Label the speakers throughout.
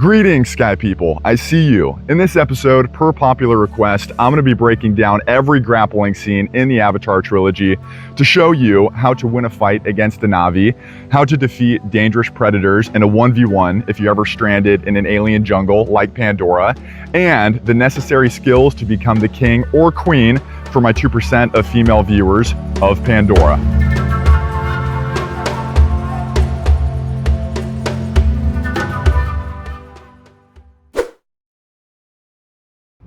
Speaker 1: Greetings, Sky People. I see you. In this episode, per popular request, I'm going to be breaking down every grappling scene in the Avatar trilogy to show you how to win a fight against a Na'vi, how to defeat dangerous predators in a 1v1 if you're ever stranded in an alien jungle like Pandora, and the necessary skills to become the king or queen for my 2% of female viewers of Pandora.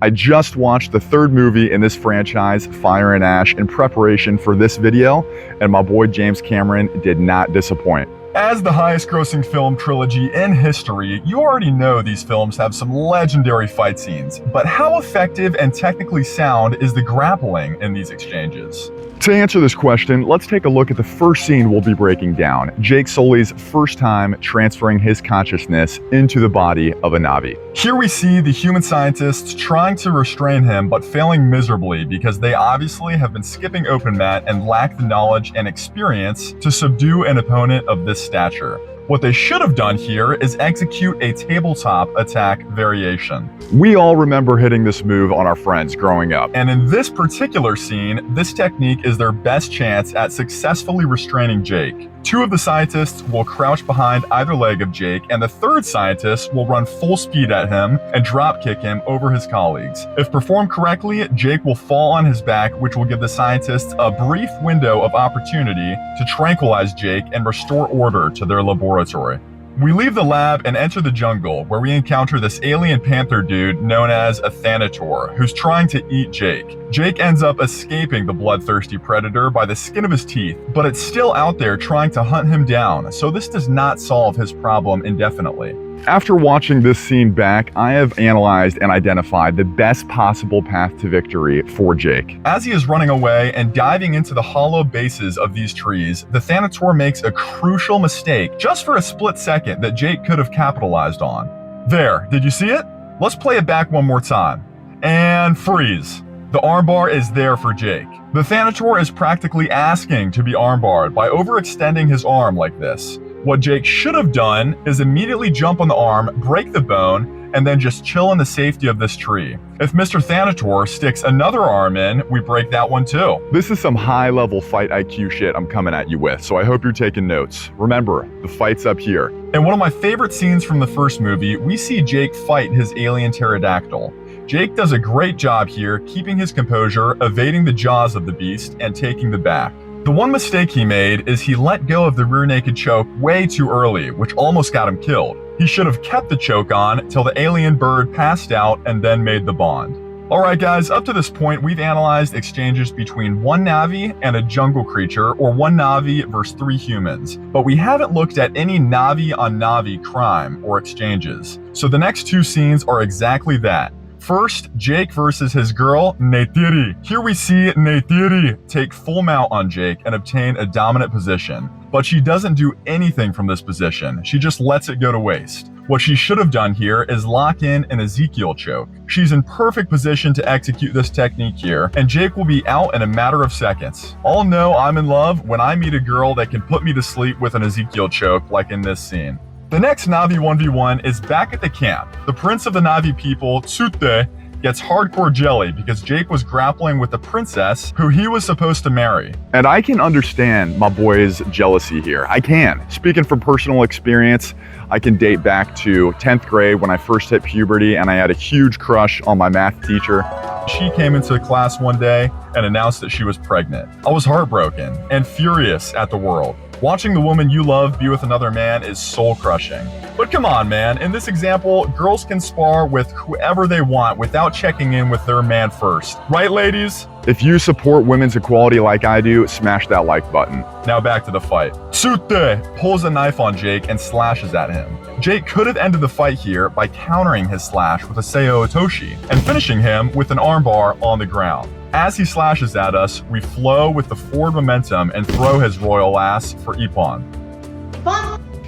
Speaker 1: I just watched the third movie in this franchise, Fire and Ash, in preparation for this video, and my boy James Cameron did not disappoint. As the highest grossing film trilogy in history, you already know these films have some legendary fight scenes, but how effective and technically sound is the grappling in these exchanges? To answer this question, let's take a look at the first scene we'll be breaking down, Jake Sully's first time transferring his consciousness into the body of a Na'vi. Here we see the human scientists trying to restrain him, but failing miserably because they obviously have been skipping open mat and lack the knowledge and experience to subdue an opponent of this stature. What they should have done here is execute a tabletop attack variation. We all remember hitting this move on our friends growing up. And in this particular scene, this technique is their best chance at successfully restraining Jake. Two of the scientists will crouch behind either leg of Jake, and the third scientist will run full speed at him and drop kick him over his colleagues. If performed correctly, Jake will fall on his back, which will give the scientists a brief window of opportunity to tranquilize Jake and restore order to their laboratory. We leave the lab and enter the jungle, where we encounter this alien panther dude known as a Thanator, who's trying to eat Jake. Jake ends up escaping the bloodthirsty predator by the skin of his teeth, but it's still out there trying to hunt him down, so this does not solve his problem indefinitely. After watching this scene back, I have analyzed and identified the best possible path to victory for Jake. As he is running away and diving into the hollow bases of these trees, the Thanator makes a crucial mistake just for a split second that Jake could have capitalized on. There, did you see it? Let's play it back one more time. And freeze. The armbar is there for Jake. The Thanator is practically asking to be armbarred by overextending his arm like this. What Jake should have done is immediately jump on the arm, break the bone, and then just chill in the safety of this tree. If Mr. Thanator sticks another arm in, we break that one too. This is some high-level fight IQ shit I'm coming at you with, so I hope you're taking notes. Remember, the fight's up here. In one of my favorite scenes from the first movie, we see Jake fight his alien pterodactyl. Jake does a great job here, keeping his composure, evading the jaws of the beast, and taking the back. The one mistake he made is he let go of the rear naked choke way too early, which almost got him killed. He should have kept the choke on till the alien bird passed out and then made the bond. Alright guys, up to this point we've analyzed exchanges between one Na'vi and a jungle creature, or one Na'vi versus 3 humans, but we haven't looked at any Na'vi on Na'vi crime or exchanges. So the next 2 scenes are exactly that. First, Jake versus his girl, Neytiri. Here we see Neytiri take full mount on Jake and obtain a dominant position. But she doesn't do anything from this position. She just lets it go to waste. What she should have done here is lock in an Ezekiel choke. She's in perfect position to execute this technique here, and Jake will be out in a matter of seconds. I'll know I'm in love when I meet a girl that can put me to sleep with an Ezekiel choke like in this scene. The next Na'vi 1v1 is back at the camp. The prince of the Na'vi people, Tsute, gets hardcore jelly because Jake was grappling with the princess who he was supposed to marry. And I can understand my boy's jealousy here. I can. Speaking from personal experience, I can date back to 10th grade when I first hit puberty and I had a huge crush on my math teacher. She came into class one day and announced that she was pregnant. I was heartbroken and furious at the world. Watching the woman you love be with another man is soul-crushing. But come on, man. In this example, girls can spar with whoever they want without checking in with their man first. Right, ladies? If you support women's equality like I do, smash that like button. Now back to the fight. Tsute pulls a knife on Jake and slashes at him. Jake could have ended the fight here by countering his slash with a Seiyo Otoshi and finishing him with an armbar on the ground. As he slashes at us, we flow with the forward momentum and throw his royal ass for Ippon.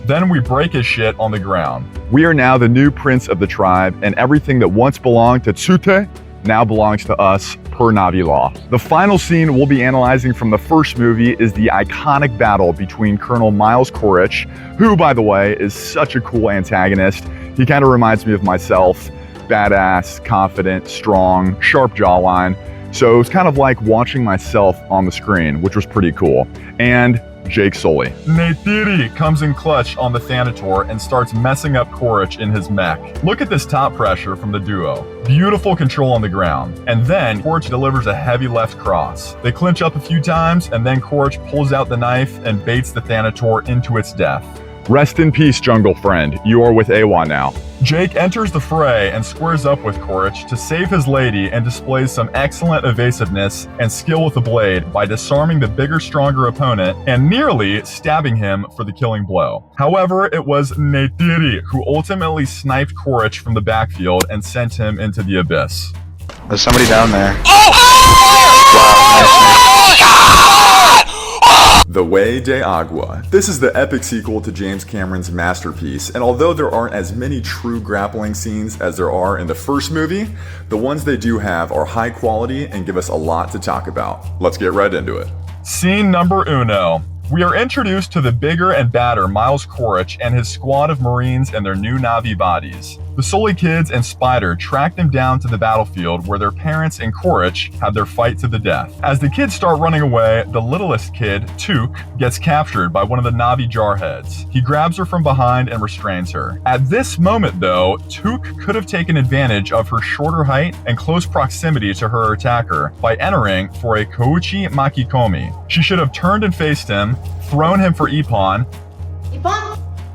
Speaker 1: Then we break his shit on the ground. We are now the new prince of the tribe, and everything that once belonged to Tsute now belongs to us per Na'vi law. The final scene we'll be analyzing from the first movie is the iconic battle between Colonel Miles Quaritch, who, by the way, is such a cool antagonist. He kind of reminds me of myself, badass, confident, strong, sharp jawline. So it was kind of like watching myself on the screen, which was pretty cool. And Jake Sully. Neytiri comes in clutch on the Thanator and starts messing up Korich in his mech. Look at this top pressure from the duo. Beautiful control on the ground. And then Korich delivers a heavy left cross. They clinch up a few times, and then Korich pulls out the knife and baits the Thanator into its death. Rest in peace, jungle friend. You are with Awa now. Jake enters the fray and squares up with Korich to save his lady and displays some excellent evasiveness and skill with the blade by disarming the bigger, stronger opponent and nearly stabbing him for the killing blow. However, it was Neytiri who ultimately sniped Korich from the backfield and sent him into the abyss.
Speaker 2: There's somebody down there.
Speaker 1: The Way de Agua. This is the epic sequel to James Cameron's masterpiece, and although there aren't as many true grappling scenes as there are in the first movie, the ones they do have are high quality and give us a lot to talk about. Let's get right into it. Scene number uno. We are introduced to the bigger and badder Miles Korich and his squad of Marines in their new Na'vi bodies. The Sully kids and Spider track them down to the battlefield where their parents and Korich had their fight to the death. As the kids start running away, the littlest kid, Took, gets captured by one of the Na'vi jarheads. He grabs her from behind and restrains her. At this moment though, Took could have taken advantage of her shorter height and close proximity to her attacker by entering for a Kouchi Makikomi. She should have turned and faced him, thrown him for Ippon,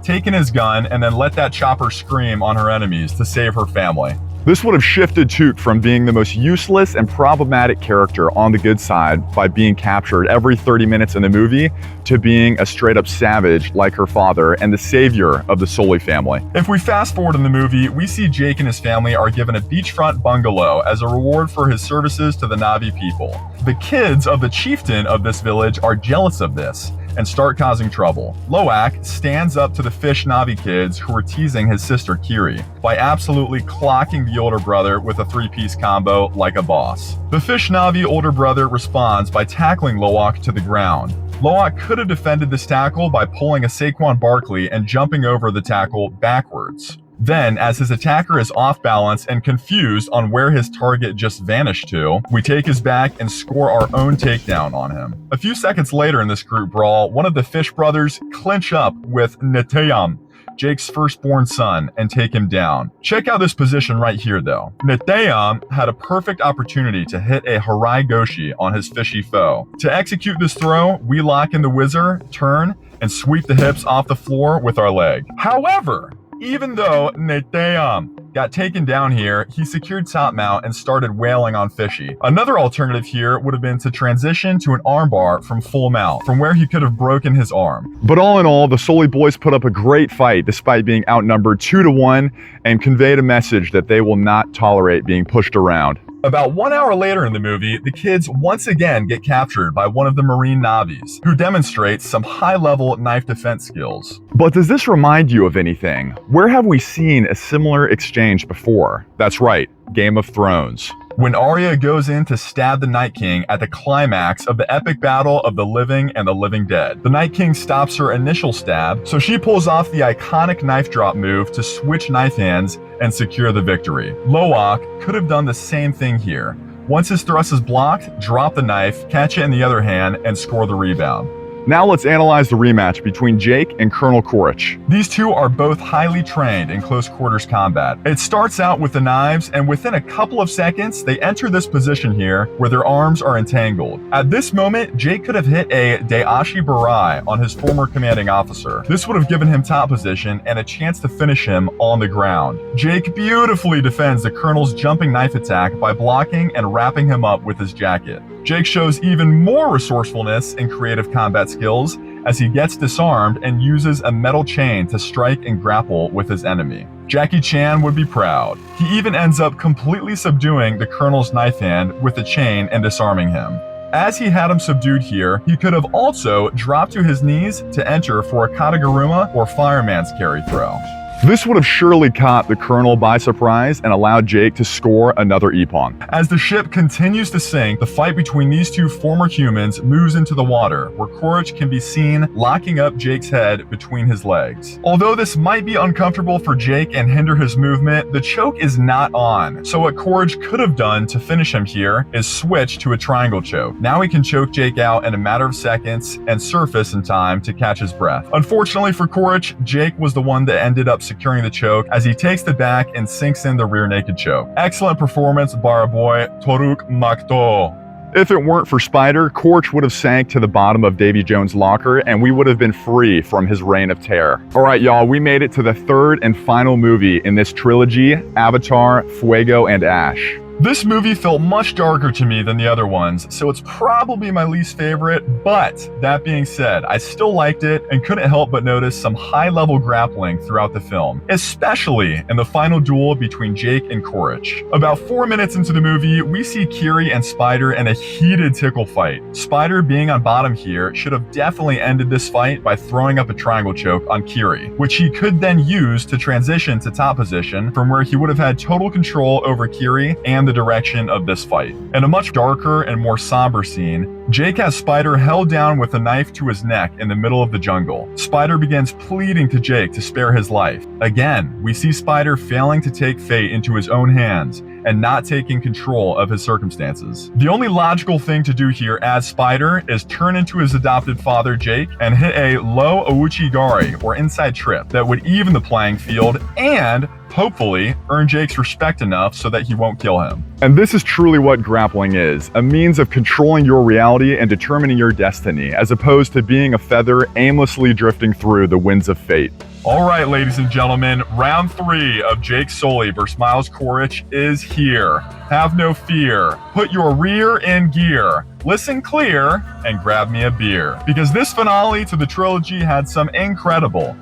Speaker 1: taken his gun, and then let that chopper scream on her enemies to save her family. This would have shifted Took from being the most useless and problematic character on the good side by being captured every 30 minutes in the movie to being a straight up savage like her father and the savior of the Sully family. If we fast forward in the movie, we see Jake and his family are given a beachfront bungalow as a reward for his services to the Na'vi people. The kids of the chieftain of this village are jealous of this and start causing trouble. Loak stands up to the fish Na'vi kids who are teasing his sister Kiri by absolutely clocking the older brother with a three-piece combo like a boss. The fish Na'vi older brother responds by tackling Loak to the ground. Loak could have defended this tackle by pulling a Saquon Barkley and jumping over the tackle backwards. Then, as his attacker is off balance and confused on where his target just vanished to, we take his back and score our own takedown on him. A few seconds later in this group brawl, one of the Fish brothers clinch up with Neteyam, Jake's firstborn son, and take him down. Check out this position right here though. Neteyam had a perfect opportunity to hit a Harai Goshi on his fishy foe. To execute this throw, we lock in the whizzer, turn, and sweep the hips off the floor with our leg. However, even though Neteyam got taken down here, he secured top mount and started wailing on Fishy. Another alternative here would have been to transition to an armbar from full mount, from where he could have broken his arm. But all in all, the Sully boys put up a great fight despite being outnumbered 2-1 and conveyed a message that they will not tolerate being pushed around. About 1 hour later in the movie, the kids once again get captured by one of the Marine Na'vis, who demonstrates some high-level knife defense skills. But does this remind you of anything? Where have we seen a similar exchange before? That's right, Game of Thrones. When Arya goes in to stab the Night King at the climax of the epic battle of the living and the living dead. The Night King stops her initial stab, so she pulls off the iconic knife drop move to switch knife hands and secure the victory. Loak could have done the same thing here. Once his thrust is blocked, drop the knife, catch it in the other hand, and score the rebound. Now let's analyze the rematch between Jake and Colonel Korich. These two are both highly trained in close quarters combat. It starts out with the knives, and within a couple of seconds, they enter this position here where their arms are entangled. At this moment, Jake could have hit a Daiashi Barai on his former commanding officer. This would have given him top position and a chance to finish him on the ground. Jake beautifully defends the Colonel's jumping knife attack by blocking and wrapping him up with his jacket. Jake shows even more resourcefulness and creative combat skills as he gets disarmed and uses a metal chain to strike and grapple with his enemy. Jackie Chan would be proud. He even ends up completely subduing the Colonel's knife hand with the chain and disarming him. As he had him subdued here, he could have also dropped to his knees to enter for a Kataguruma or fireman's carry throw. This would have surely caught the Colonel by surprise and allowed Jake to score another ippon. As the ship continues to sink, the fight between these two former humans moves into the water, where Korich can be seen locking up Jake's head between his legs. Although this might be uncomfortable for Jake and hinder his movement, the choke is not on. So what Korich could have done to finish him here is switch to a triangle choke. Now he can choke Jake out in a matter of seconds and surface in time to catch his breath. Unfortunately for Korich, Jake was the one that ended up securing the choke as he takes the back and sinks in the rear naked choke. Excellent performance by our boy Toruk Makto. If it weren't for Spider, Korich would have sank to the bottom of Davy Jones' locker and we would have been free from his reign of terror. All right, y'all, we made it to the third and final movie in this trilogy, Avatar, Fuego, and Ash. This movie felt much darker to me than the other ones, so it's probably my least favorite, but that being said, I still liked it and couldn't help but notice some high-level grappling throughout the film, especially in the final duel between Jake and Korich. About 4 minutes into the movie, we see Kiri and Spider in a heated tickle fight. Spider, being on bottom here, should have definitely ended this fight by throwing up a triangle choke on Kiri, which he could then use to transition to top position, from where he would have had total control over Kiri and the direction of this fight. In a much darker and more somber scene, Jake has Spider held down with a knife to his neck in the middle of the jungle. Spider begins pleading to Jake to spare his life. Again, we see Spider failing to take fate into his own hands and not taking control of his circumstances. The only logical thing to do here as Spider is turn into his adopted father Jake and hit a low Ouchigari or inside trip that would even the playing field and hopefully earn Jake's respect enough so that he won't kill him. And this is truly what grappling is, a means of controlling your reality and determining your destiny, as opposed to being a feather aimlessly drifting through the winds of fate. All right, ladies and gentlemen, round 3 of Jake Sully vs. Miles Korich is here. Have no fear. Put your rear in gear. Listen clear and grab me a beer. Because this finale to the trilogy had some incredible,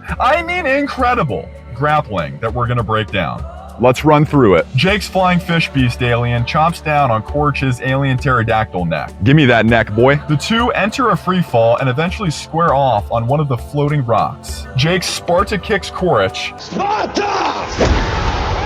Speaker 1: grappling that we're gonna break down. Let's run through it. Jake's flying fish beast alien chomps down on Korich's alien pterodactyl neck. Give me that neck, boy. The two enter a free fall and eventually square off on one of the floating rocks. Jake Sparta kicks Korich. Sparta!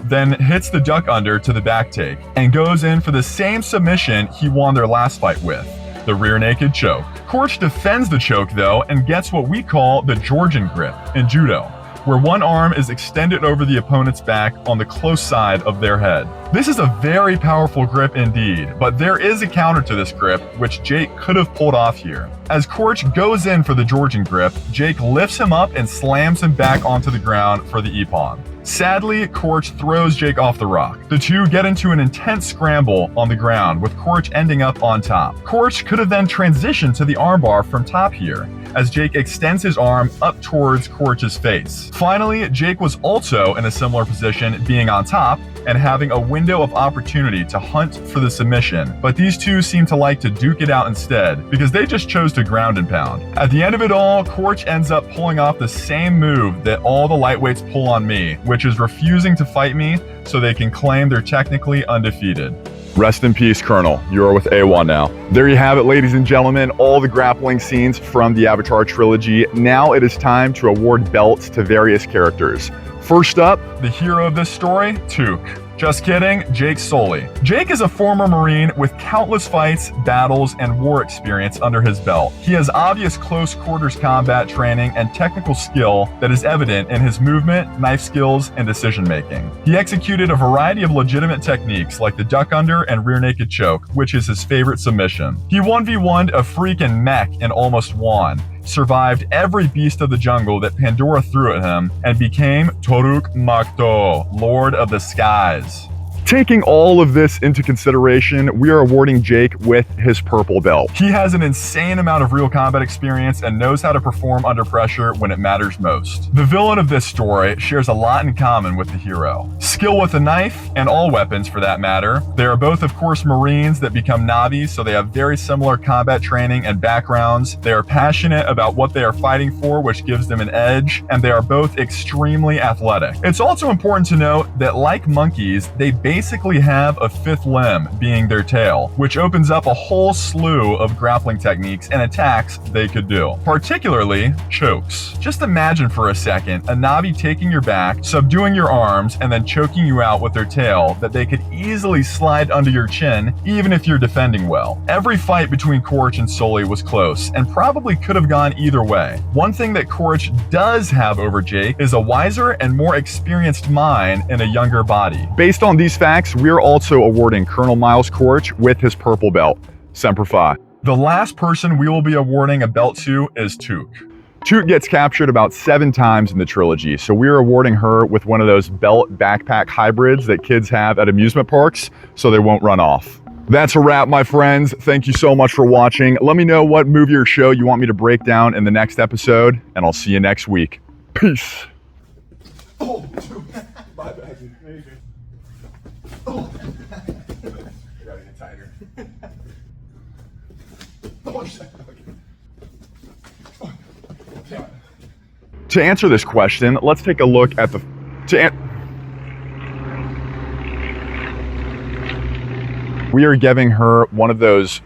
Speaker 1: Then hits the duck under to the back take and goes in for the same submission he won their last fight with, the rear naked choke. Korich defends the choke though and gets what we call the Georgian grip in Judo, where one arm is extended over the opponent's back on the close side of their head. This is a very powerful grip indeed, but there is a counter to this grip, which Jake could have pulled off here. As Korich goes in for the Georgian grip, Jake lifts him up and slams him back onto the ground for the ippon. Sadly, Korich throws Jake off the rock. The two get into an intense scramble on the ground, with Korich ending up on top. Korich could have then transitioned to the armbar from top here, as Jake extends his arm up towards Korich's face. Finally, Jake was also in a similar position, being on top and having a window of opportunity to hunt for the submission, but these two seem to like to duke it out instead because they just chose to ground and pound. At the end of it all, Korich ends up pulling off the same move that all the lightweights pull on me, which is refusing to fight me so they can claim they're technically undefeated. Rest in peace, Colonel. You are with AWA now. There you have it, ladies and gentlemen, all the grappling scenes from the Avatar trilogy. Now it is time to award belts to various characters. First up, the hero of this story, Took. Just kidding, Jake Sully. Jake is a former Marine with countless fights, battles, and war experience under his belt. He has obvious close quarters combat training and technical skill that is evident in his movement, knife skills, and decision making. He executed a variety of legitimate techniques like the duck under and rear naked choke, which is his favorite submission. He 1v1'd a freaking mech and almost won, survived every beast of the jungle that Pandora threw at him, and became Toruk Makto, Lord of the Skies. Taking all of this into consideration, we are awarding Jake with his purple belt. He has an insane amount of real combat experience and knows how to perform under pressure when it matters most. The villain of this story shares a lot in common with the hero. Skill with a knife, and all weapons for that matter. They are both, of course, Marines that become Na'vis, so they have very similar combat training and backgrounds. They are passionate about what they are fighting for, which gives them an edge, and they are both extremely athletic. It's also important to note that, like monkeys, they basically have a fifth limb, being their tail, which opens up a whole slew of grappling techniques and attacks they could do, particularly chokes. Just imagine for a second a Navi taking your back, subduing your arms, and then choking you out with their tail that they could easily slide under your chin even if you're defending well. Every fight between Korch and Sully was close and probably could have gone either way. One thing that Korch does have over Jake is a wiser and more experienced mind in a younger body. Based on these facts, we are also awarding Colonel Miles Korch with his purple belt. Semper Fi. The last person we will be awarding a belt to is Took. Took gets captured about 7 times in the trilogy, so we are awarding her with one of those belt backpack hybrids that kids have at amusement parks so they won't run off. That's a wrap, my friends. Thank you so much for watching. Let me know what movie or show you want me to break down in the next episode, and I'll see you next week. Peace. Oh, dude. My bad, dude. Oh. I gotta get tighter. Oh, shit. To answer this question, let's take a look at the... We are giving her one of those